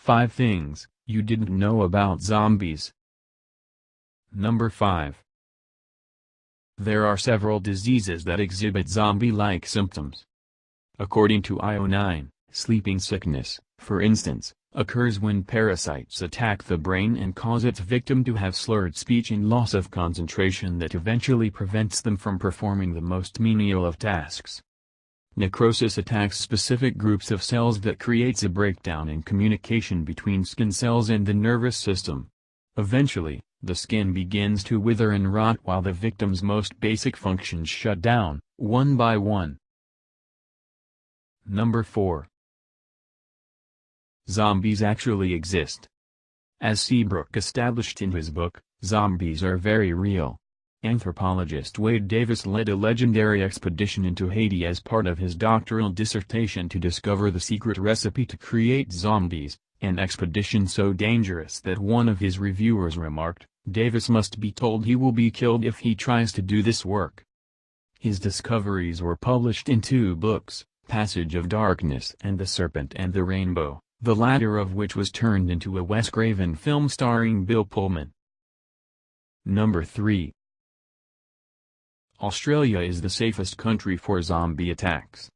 5 things you didn't know about zombies. Number 5. There are several diseases that exhibit zombie-like symptoms. According to IO9, sleeping sickness, for instance, occurs when parasites attack the brain and cause its victim to have slurred speech and loss of concentration that eventually prevents them from performing the most menial of tasks. Necrosis attacks specific groups of cells that creates a breakdown in communication between skin cells and the nervous system. Eventually, the skin begins to wither and rot while the victim's most basic functions shut down, one by one. Number 4. Zombies actually exist. As Seabrook established in his book, Zombies Are Very Real. Anthropologist Wade Davis led a legendary expedition into Haiti as part of his doctoral dissertation to discover the secret recipe to create zombies, an expedition so dangerous that one of his reviewers remarked, "Davis must be told he will be killed if he tries to do this work." His discoveries were published in 2 books, Passage of Darkness and The Serpent and the Rainbow, the latter of which was turned into a Wes Craven film starring Bill Pullman. Number 3. Australia is the safest country for zombie attacks.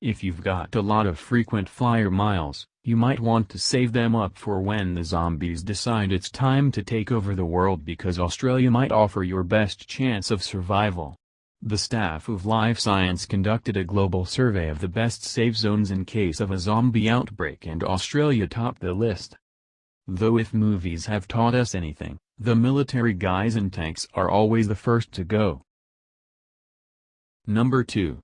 If you've got a lot of frequent flyer miles, you might want to save them up for when the zombies decide it's time to take over the world, because Australia might offer your best chance of survival. The staff of Life Science conducted a global survey of the best safe zones in case of a zombie outbreak, and Australia topped the list. Though if movies have taught us anything, the military guys in tanks are always the first to go. Number 2.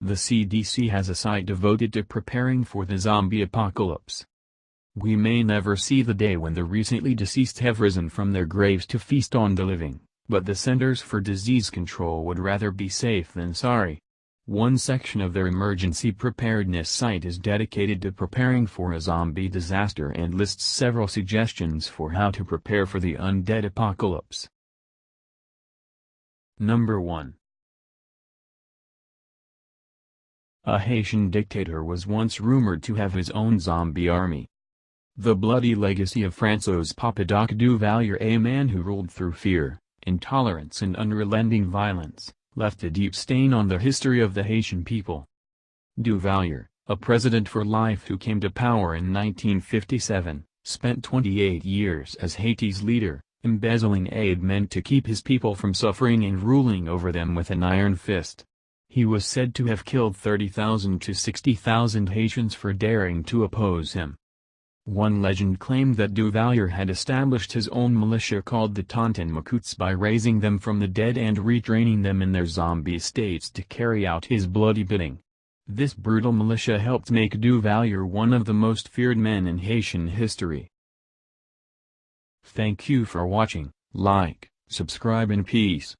The CDC has a site devoted to preparing for the zombie apocalypse. We may never see the day when the recently deceased have risen from their graves to feast on the living, but the Centers for Disease Control would rather be safe than sorry. One section of their emergency preparedness site is dedicated to preparing for a zombie disaster and lists several suggestions for how to prepare for the undead apocalypse. Number 1. A Haitian dictator was once rumored to have his own zombie army. The bloody legacy of François Papa-Doc Duvalier, a man who ruled through fear, intolerance and unrelenting violence, left a deep stain on the history of the Haitian people. Duvalier, a president for life who came to power in 1957, spent 28 years as Haiti's leader, embezzling aid meant to keep his people from suffering and ruling over them with an iron fist. He was said to have killed 30,000 to 60,000 Haitians for daring to oppose him. One legend claimed that Duvalier had established his own militia called the Tonton Macoutes by raising them from the dead and retraining them in their zombie states to carry out his bloody bidding. This brutal militia helped make Duvalier one of the most feared men in Haitian history. Thank you for watching. Like, subscribe and peace.